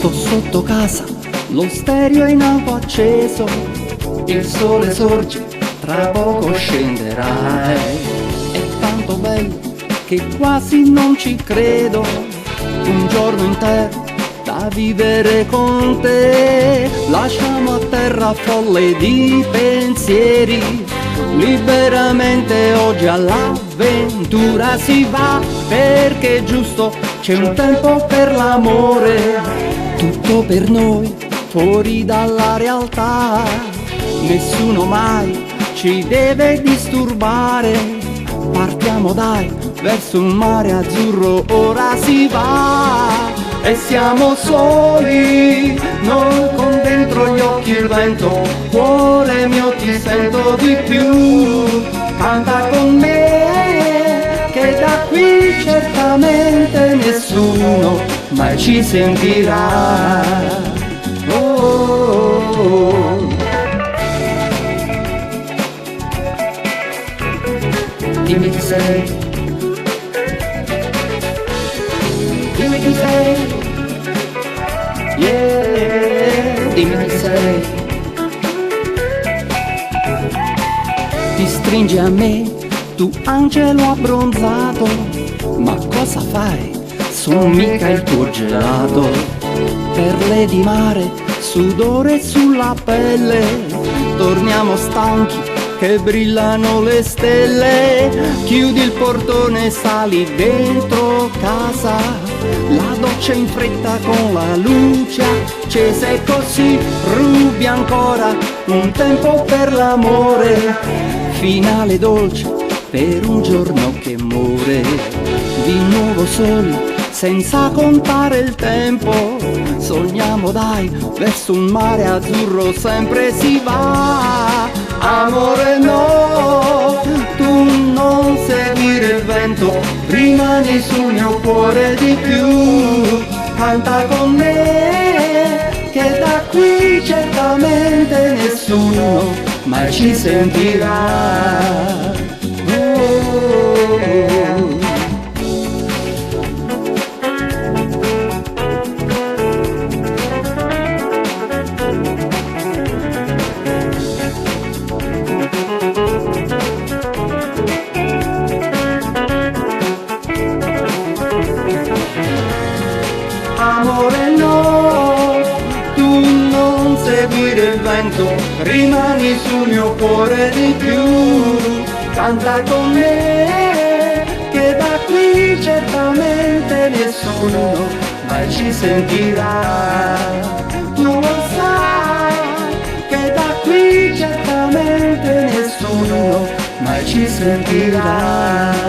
Sto sotto casa, lo stereo è in alto acceso, il sole sorge, tra poco scenderai. È tanto bello che quasi non ci credo, un giorno intero da vivere con te. Lasciamo a terra folle di pensieri, liberamente oggi all'avventura si va, perché è giusto, c'è un tempo per l'amore, tutto per noi, fuori dalla realtà, nessuno mai ci deve disturbare. Partiamo dai, verso un mare azzurro ora si va, e siamo soli, non con dentro gli occhi il vento, cuore mio ti sento di più, canta con me, che da qui certamente nessuno mai ci sentirà. Oh, oh, oh. Dimmi chi sei, dimmi chi sei, yeah, dimmi chi sei. Ti stringi a me, tu angelo abbronzato, ma cosa fai? Sono mica il tuo gelato. Perle di mare, sudore sulla pelle, torniamo stanchi che brillano le stelle. Chiudi il portone, sali dentro casa, la doccia in fretta con la luce accesa, e così rubi ancora un tempo per l'amore, finale dolce per un giorno che muore. Di nuovo soli, senza contare il tempo, sogniamo dai, verso un mare azzurro sempre si va. Amore no, tu non seguire il vento, rimani sul mio cuore di più, canta con me, che da qui certamente nessuno mai ci sentirà. Amore no, tu non seguire il vento, rimani sul mio cuore di più, canta con me, che da qui certamente nessuno mai ci sentirà. Tu lo sai, che da qui certamente nessuno mai ci sentirà.